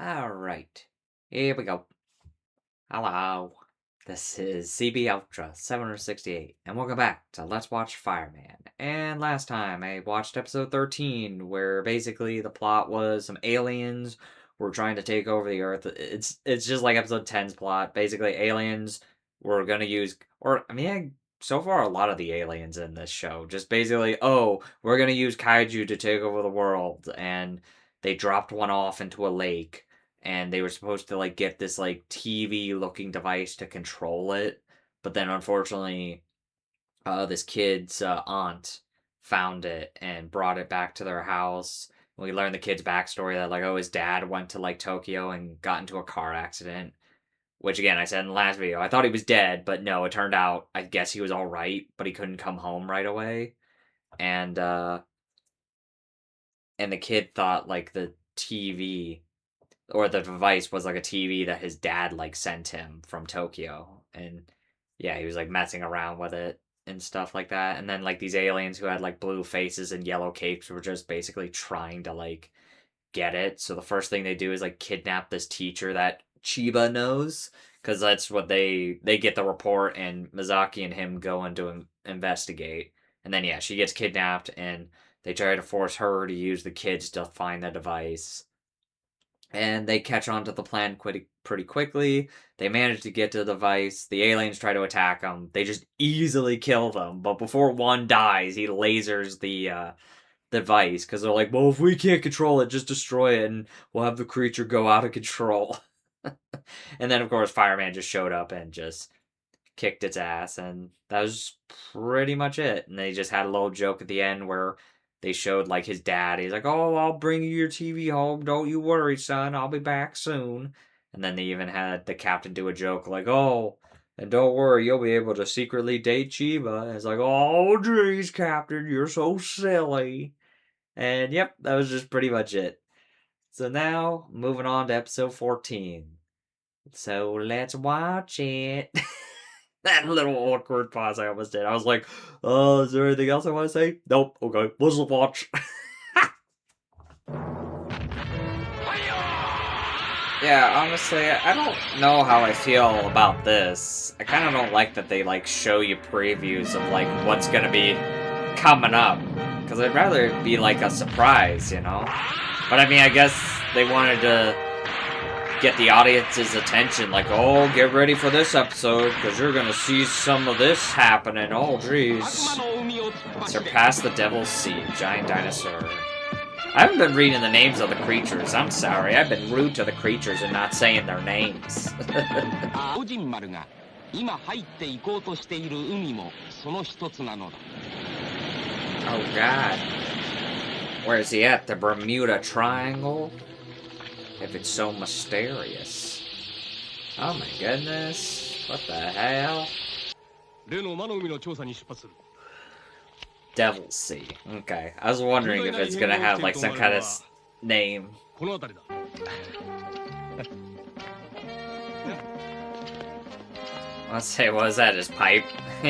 Alright, here we go. Hello, this is CB Ultra 768, and welcome back to Let's Watch Fireman. And last time I watched episode 13, where basically the plot was some aliens were trying to take over the Earth. It's just like episode 10's plot. Basically, aliens were gonna use, so far a lot of the aliens in this show just basically, oh, we're gonna use kaiju to take over the world, and they dropped one off into a lake and they were supposed to like get this like TV looking device to control it, but then unfortunately, this kid's aunt found it and brought it back to their house. We learned the kid's backstory that like, oh, his dad went to like Tokyo and got into a car accident. Which again, I said in the last video, I thought he was dead, but no, it turned out I guess he was all right, but he couldn't come home right away, and the kid thought like the TV or the device was like a TV that his dad like sent him from Tokyo, and yeah, he was like messing around with it and stuff like that. And then like these aliens who had like blue faces and yellow capes were just basically trying to like get it. So the first thing they do is like kidnap this teacher that Chiba knows, because that's what they get the report, and Mizaki and him go in to investigate. And then yeah, she gets kidnapped, and they try to force her to use the kids to find the device, and they catch on to the plan pretty quickly. They manage to get to the device. The aliens try to attack them. They just easily kill them. But before one dies, he lasers the device, because they're like, well, if we can't control it, just destroy it, and we'll have the creature go out of control. And then, of course, Fireman just showed up and just kicked its ass, and that was pretty much it. And they just had a little joke at the end where they showed like his dad. He's like, "Oh, I'll bring you your TV home. Don't you worry, son. I'll be back soon." And then they even had the captain do a joke like, "Oh, and don't worry, you'll be able to secretly date Chiba." And it's like, "Oh, jeez, Captain, you're so silly." And yep, that was just pretty much it. So now, moving on to episode 14. So let's watch it. That little awkward pause I almost did. I was like, is there anything else I want to say? Nope. Okay, let's watch. Yeah, honestly, I don't know how I feel about this. I kind of don't like that they, like, show you previews of, like, what's gonna be coming up. Because I'd rather it be, like, a surprise, you know? But, I mean, I guess they wanted to get the audience's attention, like, oh, get ready for this episode, because you're gonna see some of this happening. Oh, jeez. Surpass the Devil's Sea, giant dinosaur. I haven't been reading the names of the creatures. I'm sorry. I've been rude to the creatures and not saying their names. Oh, God. Where is he at? The Bermuda Triangle? If it's so mysterious. Oh my goodness. What the hell? Devil's Sea. Okay. I was wondering if it's gonna have like some kind of name. Let's say, what is that? His pipe?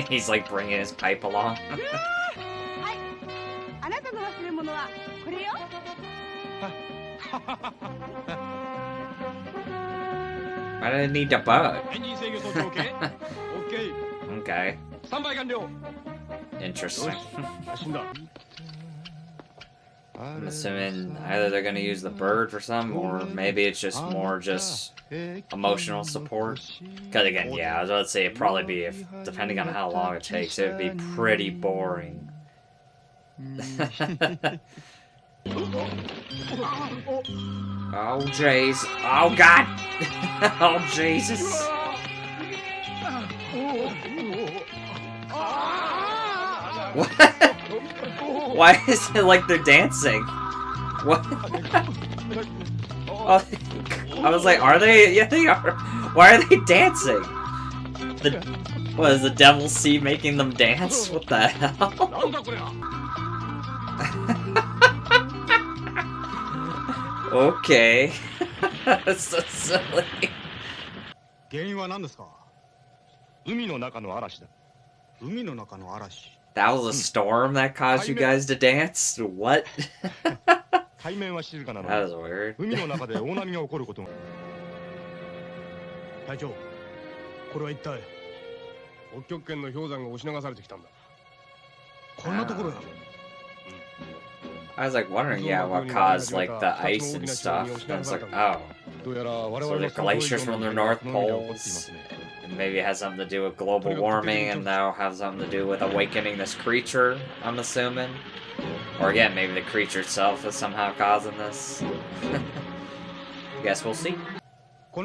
He's like bringing his pipe along. Why do I need a bug? Okay. Interesting. I'm assuming either they're gonna use the bird for some, or maybe it's just more just emotional support. Because again, yeah, I was about to say it'd probably be, if depending on how long it takes, it would be pretty boring. Oh, jeez. Oh, God! Oh, Jesus! What? Why is it like they're dancing? What? Oh, I was like, are they? Yeah, they are. Why are they dancing? What is the Devil's Sea making them dance? What the hell? Okay. That's so silly. That was a storm that caused you guys to dance? What? 海面は静かなの That に was weird. 海の中で大波が起こることが隊長これは一体北極圏の氷山が押し流されてきたんだこんなところへ I was like wondering, yeah, what caused like the ice and stuff. And it's like, oh, so the glaciers from the North Poles, and maybe it has something to do with global warming, and that'll have something to do with awakening this creature. I'm assuming, or again, maybe the creature itself is somehow causing this. Guess we'll see. I'll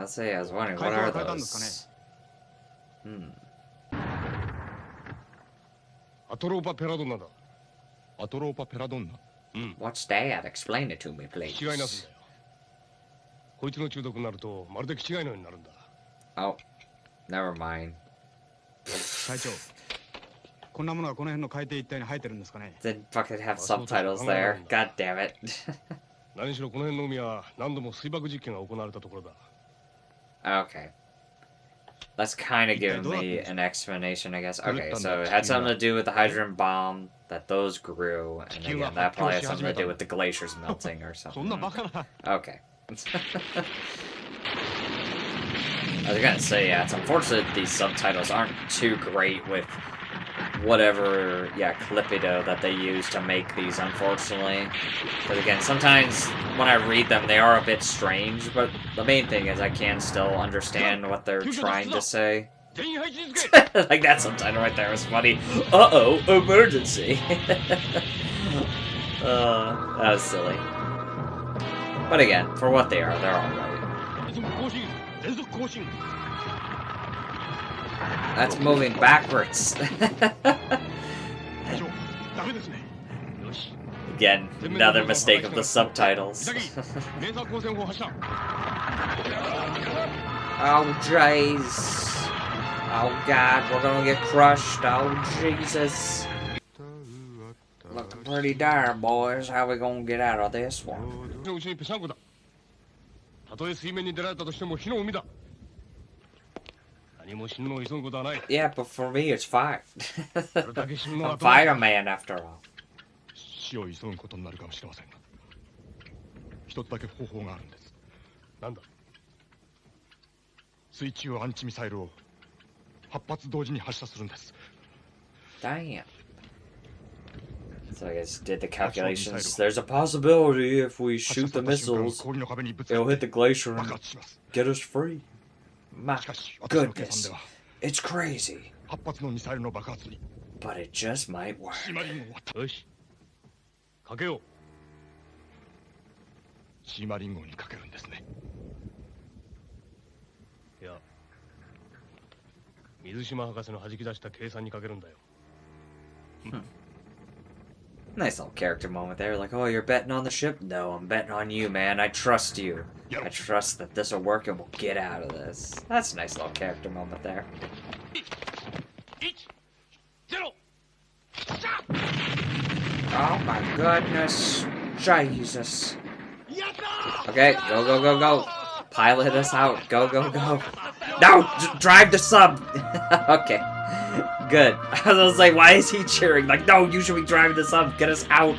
say I was wondering, what are those? What's that? Explain it to me, please. Oh, never mind. Didn't fucking have subtitles there. God damn it. Okay. That's kind of giving me an explanation, I guess. Okay, so it had something to do with the hydrogen bomb, that those grew, and again, that probably has something to do with the glaciers melting or something. Okay. I was gonna say, yeah, it's unfortunate these subtitles aren't too great with whatever, Clippido that they use to make these, unfortunately. But again, sometimes when I read them, they are a bit strange, but the main thing is I can still understand what they're trying to say. Like, that subtitle right there was funny. Uh-oh, emergency! That was silly. But again, for what they are, they're alright. That's moving backwards. Again, another mistake of the subtitles. Oh, jeez. Oh, God, we're gonna get crushed. Oh, Jesus. Looking pretty dire, boys. How we gonna get out of this one? Yeah, but for me, it's fine. I'm Fireman, after all. Damn. So I guess did the calculations. There's a possibility if we shoot the missiles, it'll hit the glacier and get us free. My goodness. It's crazy. But it just might work. Nice little character moment there. Like, oh, you're betting on the ship? No, I'm betting on you, man. I trust you. I trust that this will work and we'll get out of this. That's a nice little character moment there. Oh my goodness. Jesus. Okay, go, go, go, go. Pilot us out. Go, go, go. No! Drive the sub! Okay. Good. I was like, why is he cheering? Like, no, you should be driving the sub. Get us out.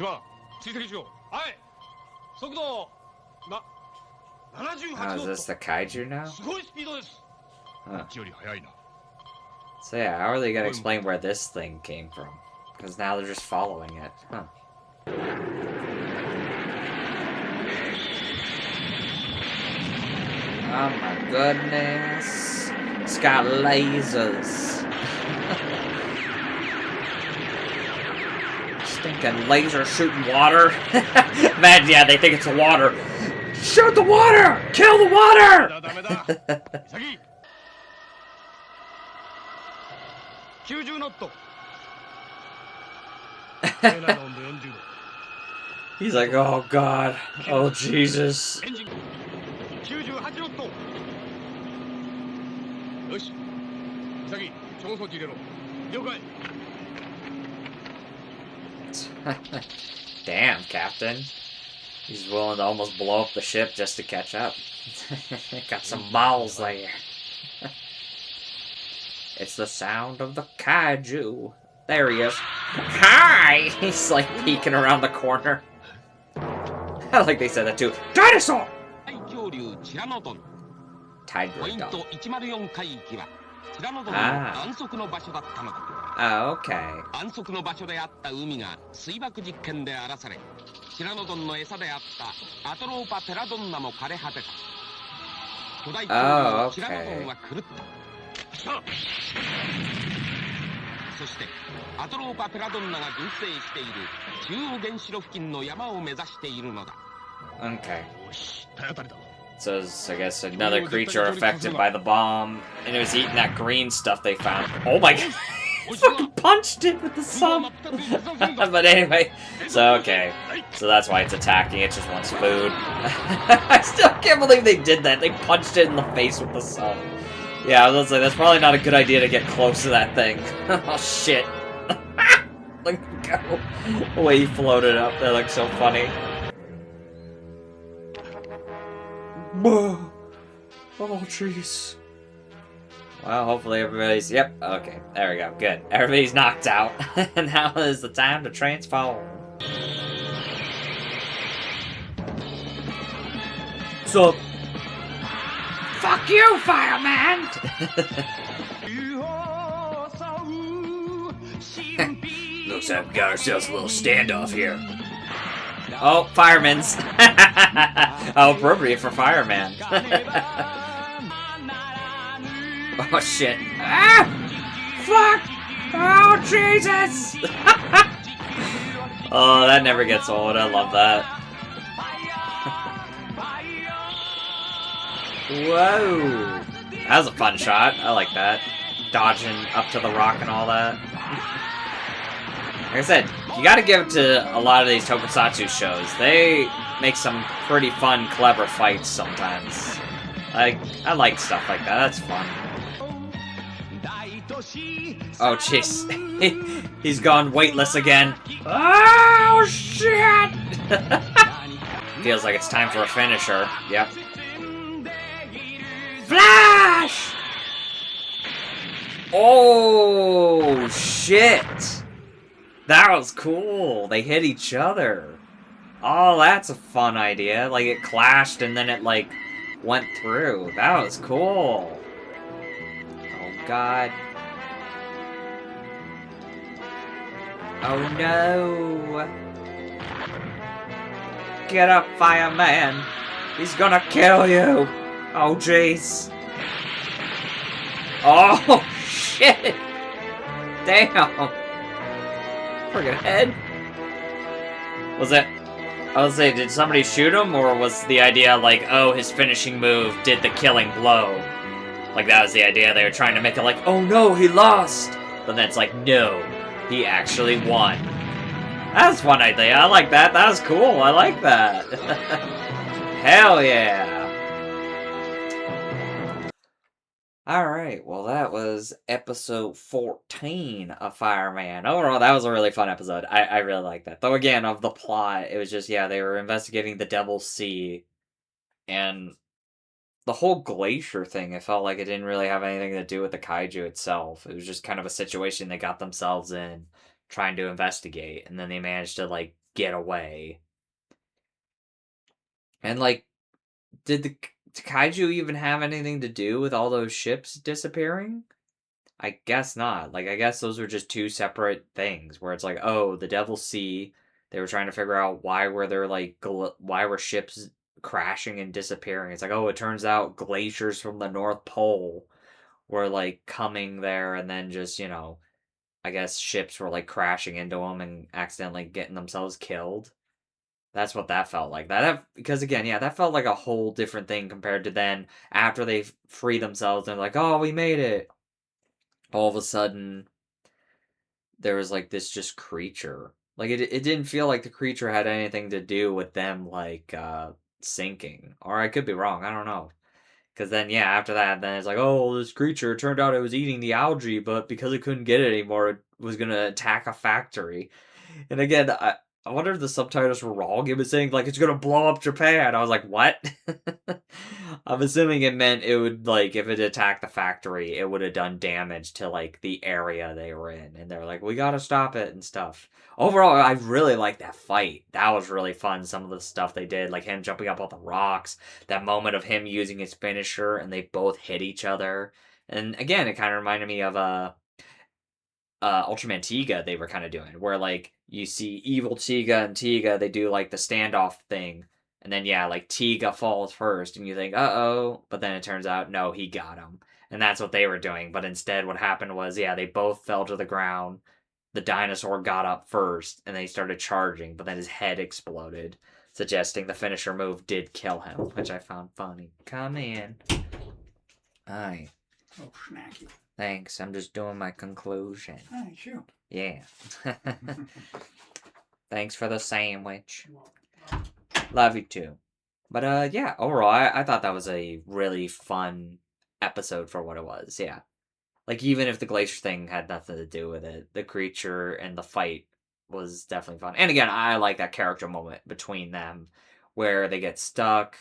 Oh, is this the kaiju now? Huh. So yeah, how are they gonna explain where this thing came from? Because now they're just following it. Huh. Oh my goodness. It's got lasers. Stinking laser shooting water. Man, yeah, they think it's water. Shoot the water! Kill the water! He's like, oh God. Oh Jesus. Damn, Captain. He's willing to almost blow up the ship just to catch up. Got some balls there. It's the sound of the kaiju. There he is. Hi! He's like peeking around the corner. I like they said that too. Dinosaur! Tiger dog. Ah. Okay. 安息の場所であった海が水爆実験で荒らされ、ティラノドンの餌であったアトローパテラドンナも枯れ果てた。巨大恐竜のティラノドンは狂った。そしてアトローパテラドンナが群生している中央原子炉付近の山を目指しているのだ。Okay. So it's, I guess, another creature affected by the bomb, and it was eating that green stuff they found. Oh my god! Fucking punched it with the thumb! But anyway, so okay. So that's why it's attacking, it just wants food. I still can't believe they did that. They punched it in the face with the thumb. Yeah, I was gonna say, that's probably not a good idea to get close to that thing. Oh shit. Look at go. The way he floated up, that looks so funny. Oh, jeez. Well, hopefully everybody's... Yep, okay. There we go. Good. Everybody's knocked out. And now is the time to transform. So... Fuck you, Fireman! Looks like we got ourselves a little standoff here. Oh, Fireman's. How appropriate for Fireman. Oh, shit. Ah! Fuck! Oh, Jesus! Oh, that never gets old. I love that. Whoa! That was a fun shot. I like that. Dodging up to the rock and all that. Like I said, you gotta give it to a lot of these tokusatsu shows. They make some pretty fun, clever fights sometimes. I like stuff like that. That's fun. Oh, jeez. He's gone weightless again. Oh, shit! Feels like it's time for a finisher. Yep. Flash! Oh, shit! That was cool. They hit each other. Oh, that's a fun idea. Like, it clashed and then it, like, went through. That was cool. Oh, God. Oh, no. Get up, Fireman. He's gonna kill you. Oh, jeez. Oh, shit. Damn. Friggin' head. Was it... I was saying, did somebody shoot him, or was the idea like, oh, his finishing move did the killing blow? Like, that was the idea. They were trying to make it like, oh no, he lost! But then it's like, no, he actually won. That's one idea. I like that. That was cool. I like that. Hell yeah. Alright, well that was episode 14 of Fireman. Overall, that was a really fun episode. I really like that. Though again, of the plot, it was just, yeah, they were investigating the Devil's Sea. And the whole glacier thing, it felt like it didn't really have anything to do with the kaiju itself. It was just kind of a situation they got themselves in, trying to investigate. And then they managed to, like, get away. And, like, did the kaiju even have anything to do with all those ships disappearing? I guess not. Like, I guess those were just two separate things, where it's like, oh, the Devil's Sea, they were trying to figure out why were there, like, why were ships crashing and disappearing. It's like, oh, it turns out glaciers from the North Pole were, like, coming there, and then just, you know, I guess ships were, like, crashing into them and accidentally getting themselves killed. That's what that felt like. Because again, yeah, that felt like a whole different thing compared to then after they free themselves and they're like, oh, we made it. All of a sudden, there was like this just creature. Like it didn't feel like the creature had anything to do with them like sinking. Or I could be wrong. I don't know. Because then, yeah, after that, then it's like, oh, this creature, it turned out it was eating the algae, but because it couldn't get it anymore, it was going to attack a factory. And again, I wonder if the subtitles were wrong. It was saying, like, it's gonna blow up Japan. I was like, what? I'm assuming it meant it would, like, if it attacked the factory, it would have done damage to, like, the area they were in. And they're like, we gotta stop it and stuff. Overall, I really liked that fight. That was really fun. Some of the stuff they did, like him jumping up on the rocks, that moment of him using his finisher, and they both hit each other. And again, it kind of reminded me of Ultraman Tiga they were kind of doing, where like you see evil Tiga and Tiga, they do like the standoff thing, and then yeah, like Tiga falls first, and you think, oh, but then it turns out no, he got him, and that's what they were doing. But instead, what happened was, yeah, they both fell to the ground. The dinosaur got up first, and they started charging, but then his head exploded, suggesting the finisher move did kill him, which I found funny. Come in. Aye. Oh, snacky. Thanks. I'm just doing my conclusion. Hi, sure. Yeah. Thanks for the sandwich. Love you too. But yeah, overall, I thought that was a really fun episode for what it was. Yeah. Like, even if the glacier thing had nothing to do with it, the creature and the fight was definitely fun. And again, I like that character moment between them where they get stuck.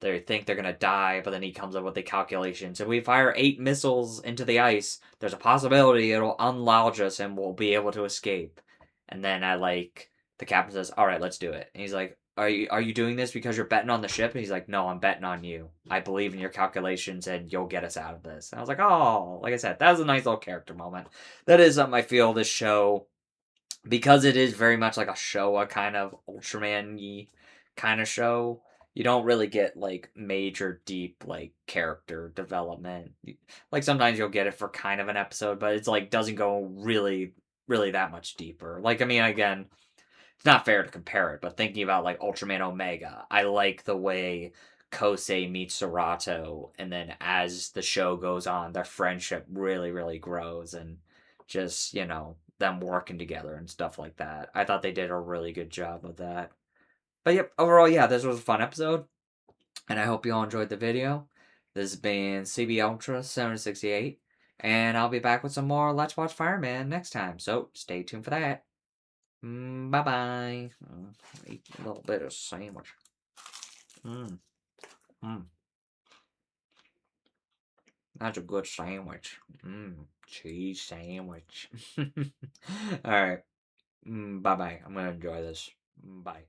They think they're gonna die, but then he comes up with the calculations. If we fire 8 missiles into the ice, there's a possibility it'll unlodge us and we'll be able to escape. And then the captain says, "All right, let's do it." And he's like, "Are you doing this because you're betting on the ship?" And he's like, "No, I'm betting on you. I believe in your calculations, and you'll get us out of this." And I was like, "Oh, like I said, that was a nice little character moment." That is something I feel this show, because it is very much like a Showa kind of Ultraman-y kind of show. You don't really get like major deep like character development. Like sometimes you'll get it for kind of an episode, but it's like doesn't go really that much deeper. Like, I mean, again, it's not fair to compare it, but thinking about like Ultraman Omega, I like the way Kosei meets Serato, and then as the show goes on, their friendship really grows, and just, them working together and stuff like that. I thought they did a really good job with that. But yep, overall, yeah, this was a fun episode, and I hope you all enjoyed the video. This has been CB Ultra 768, and I'll be back with some more Let's Watch Fireman next time, so stay tuned for that. Bye bye. Eat a little bit of sandwich. Mmm. That's a good sandwich. Cheese sandwich. Alright. Bye bye. I'm gonna enjoy this. Bye.